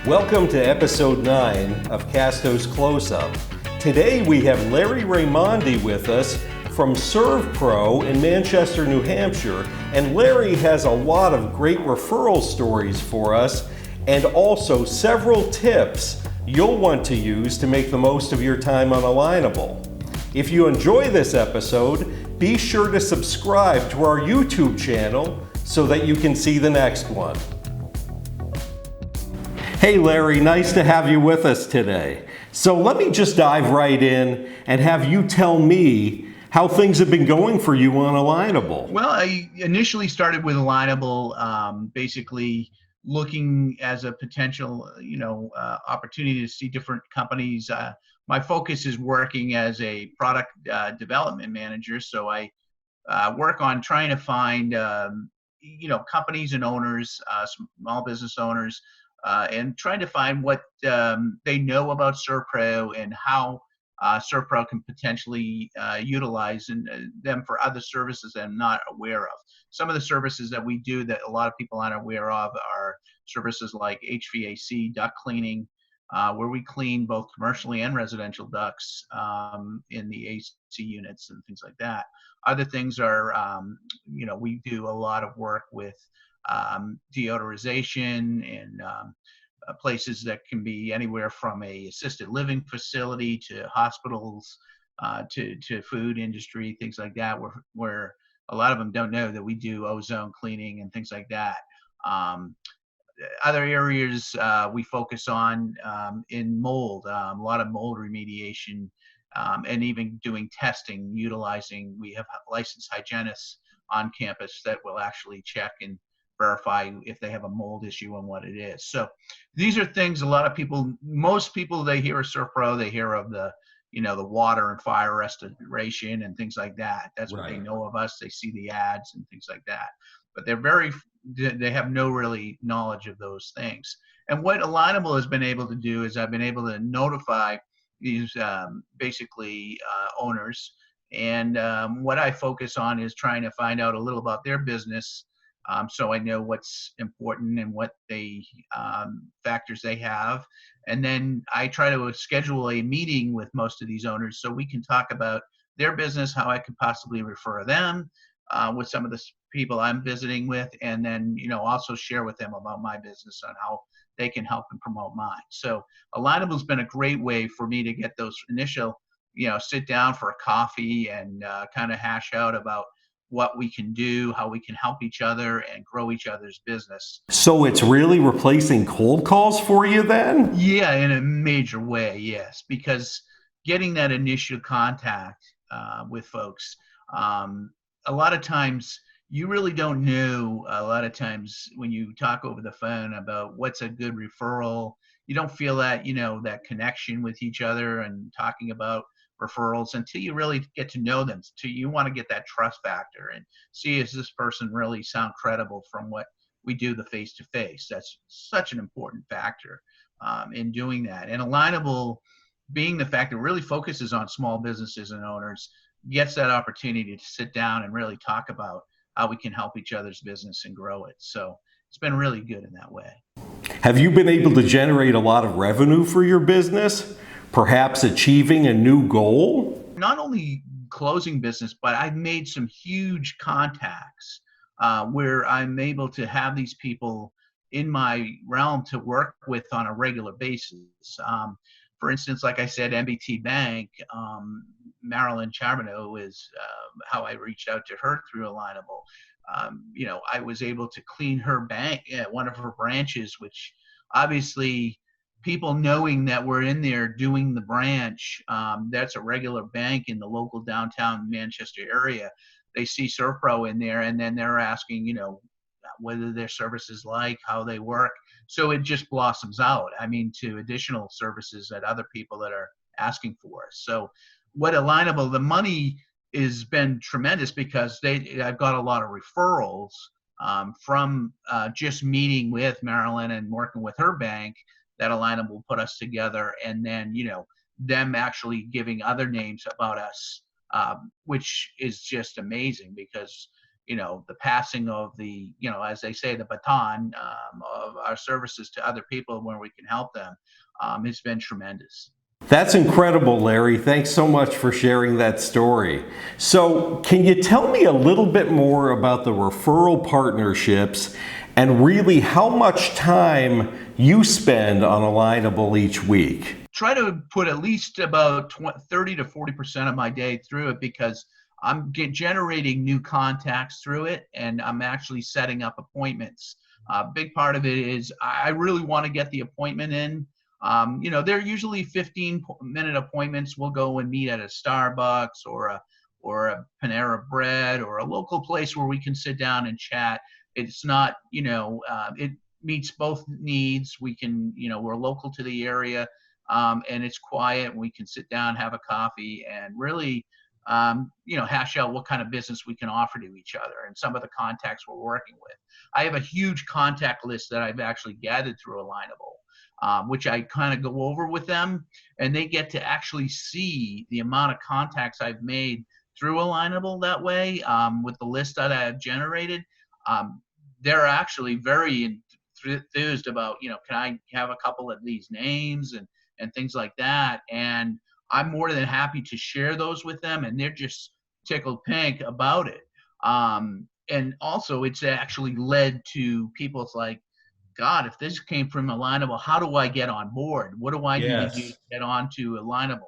Welcome to episode 9 of Casto's Close-Up. Today we have Larry Raimondi with us from SERVPRO in Manchester, New Hampshire, and Larry has a lot of great referral stories for us and also several tips you'll want to use to make the most of your time on Alignable. If you enjoy this episode, be sure to subscribe to our YouTube channel so that you can see the next one. Hey Larry, nice to have you with us today. So let me just dive right in and have you tell me how things have been going for you on Alignable. Well, I initially started with Alignable, basically looking as a potential, opportunity to see different companies. My focus is working as a product development manager, so I work on trying to find, companies and owners, small business owners, and trying to find what they know about SERVPRO and how SERVPRO can potentially utilize them for other services that I'm not aware of. Some of the services that we do that a lot of people aren't aware of are services like HVAC, duct cleaning, where we clean both commercially and residential ducts in the AC units and things like that. Other things are, we do a lot of work with deodorization and places that can be anywhere from a assisted living facility to hospitals, to food industry, things like that, where a lot of them don't know that we do ozone cleaning and things like that. Other areas we focus on in mold, a lot of mold remediation, and even doing testing, we have licensed hygienists on campus that will actually check and verify if they have a mold issue and what it is. So these are things most people, they hear of SERVPRO, they hear of the water and fire restoration and things like that. That's what they know of us. They see the ads and things like that. But they have no really knowledge of those things. And what Alignable has been able to do is I've been able to notify these owners. And what I focus on is trying to find out a little about their business, so I know what's important and what factors they have. And then I try to schedule a meeting with most of these owners so we can talk about their business, how I could possibly refer them with some of the people I'm visiting with, and then also share with them about my business on how they can help and promote mine. So Alignable's been a great way for me to get those initial, sit down for a coffee and kind of hash out about what we can do, how we can help each other and grow each other's business. So it's really replacing cold calls for you then? Yeah, in a major way, yes, because getting that initial contact with folks, a lot of times you really don't know. A lot of times when you talk over the phone about what's a good referral, you don't feel that, that connection with each other and talking about referrals until you really get to know them. You want to get that trust factor and see, is this person really sound credible from what we do the face-to-face. That's such an important factor in doing that. And Alignable, being the fact that it really focuses on small businesses and owners, gets that opportunity to sit down and really talk about how we can help each other's business and grow it. So it's been really good in that way. Have you been able to generate a lot of revenue for your business? Perhaps achieving a new goal? Not only closing business, but I've made some huge contacts where I'm able to have these people in my realm to work with on a regular basis. For instance, like I said, MBT Bank, Marilyn Charbonneau is how I reached out to her through Alignable. I was able to clean her bank, one of her branches, which obviously people knowing that we're in there doing the branch, that's a regular bank in the local downtown Manchester area. They see SERVPRO in there, and then they're asking, whether their services like, how they work. So it just blossoms out, to additional services that other people that are asking for. So what Alignable, the money has been tremendous because I've got a lot of referrals from just meeting with Marilyn and working with her bank, that Alignable put us together, and then them actually giving other names about us, which is just amazing because the passing of the, as they say, the baton of our services to other people where we can help them, it's been tremendous. That's incredible, Larry. Thanks so much for sharing that story. So, can you tell me a little bit more about the referral partnerships and really how much time you spend on Alignable each week? Try to put at least about 30 to 40% of my day through it, because I'm generating new contacts through it, and I'm actually setting up appointments. A big part of it is I really want to get the appointment in. They're usually 15-minute appointments. We'll go and meet at a Starbucks or a Panera Bread or a local place where we can sit down and chat. It's not, it meets both needs. We can, we're local to the area, and it's quiet. We can sit down, have a coffee, and really, hash out what kind of business we can offer to each other and some of the contacts we're working with. I have a huge contact list that I've actually gathered through Alignable, which I kind of go over with them, and they get to actually see the amount of contacts I've made through Alignable that way, with the list that I have generated. They're actually very enthused about, can I have a couple of these names and things like that. And I'm more than happy to share those with them, and they're just tickled pink about it. And also, it's actually led to people's like, God, if this came from Alignable, how do I get on board? What do I need to do to get onto Alignable?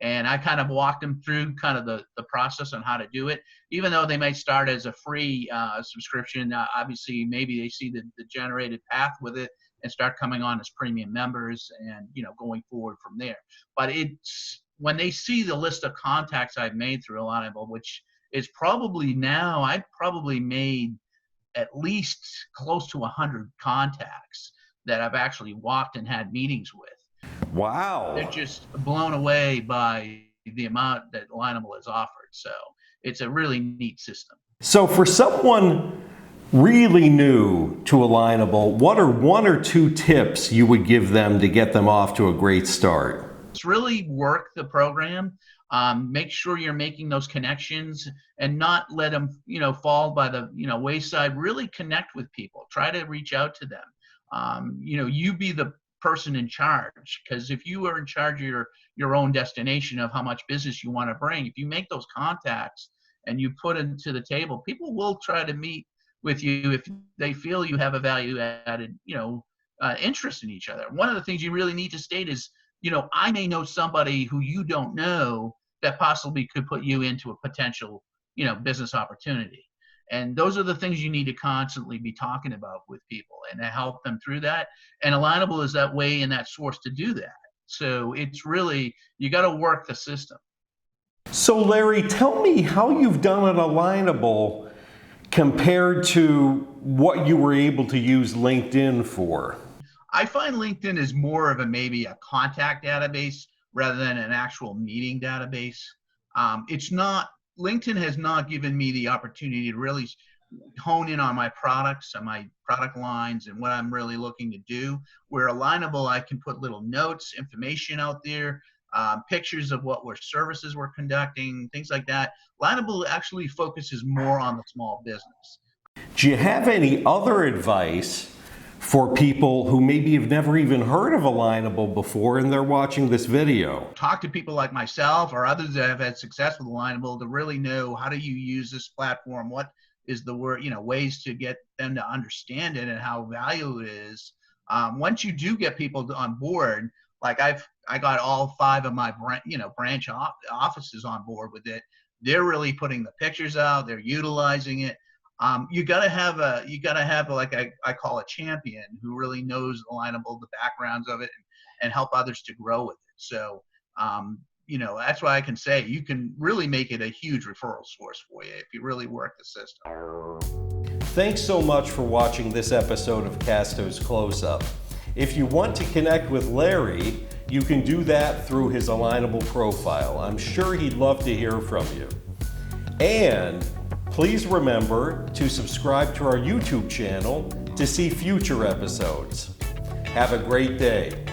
And I kind of walked them through kind of the process on how to do it. Even though they might start as a free subscription, obviously maybe they see the generated path with it and start coming on as premium members and, going forward from there. But it's when they see the list of contacts I've made through Alignable, which is probably now, I've probably made at least close to 100 contacts that I've actually walked and had meetings with. Wow. They're just blown away by the amount that Alignable has offered. So it's a really neat system. So for someone really new to Alignable, what are one or two tips you would give them to get them off to a great start? It's really work the program. Make sure you're making those connections and not let them, fall by the, wayside. Really connect with people. Try to reach out to them. You be the person in charge, because if you are in charge of your own destination of how much business you want to bring, if you make those contacts and you put them to the table, people will try to meet with you if they feel you have a value added, interest in each other. One of the things you really need to state is, I may know somebody who you don't know that possibly could put you into a potential, business opportunity. And those are the things you need to constantly be talking about with people and to help them through that. And Alignable is that way and that source to do that. So it's really, you got to work the system. So Larry, tell me how you've done an Alignable compared to what you were able to use LinkedIn for. I find LinkedIn is more of maybe a contact database rather than an actual meeting database. LinkedIn has not given me the opportunity to really hone in on my products and my product lines and what I'm really looking to do. Where Alignable, I can put little notes, information out there, pictures of what services we're conducting, things like that. Alignable actually focuses more on the small business. Do you have any other advice for people who maybe have never even heard of Alignable before and they're watching this video? Talk to people like myself or others that have had success with Alignable to really know how do you use this platform, what is the ways to get them to understand it and how valuable it is. Once you do get people on board, like I got all 5 of my branch offices on board with it. They're really putting the pictures out. They're utilizing it. You gotta have like I call a champion who really knows Alignable, the backgrounds of it, and help others to grow with it. So, that's why I can say you can really make it a huge referral source for you if you really work the system. Thanks so much for watching this episode of Casto's Close-Up. If you want to connect with Larry, you can do that through his Alignable profile. I'm sure he'd love to hear from you. And please remember to subscribe to our YouTube channel to see future episodes. Have a great day.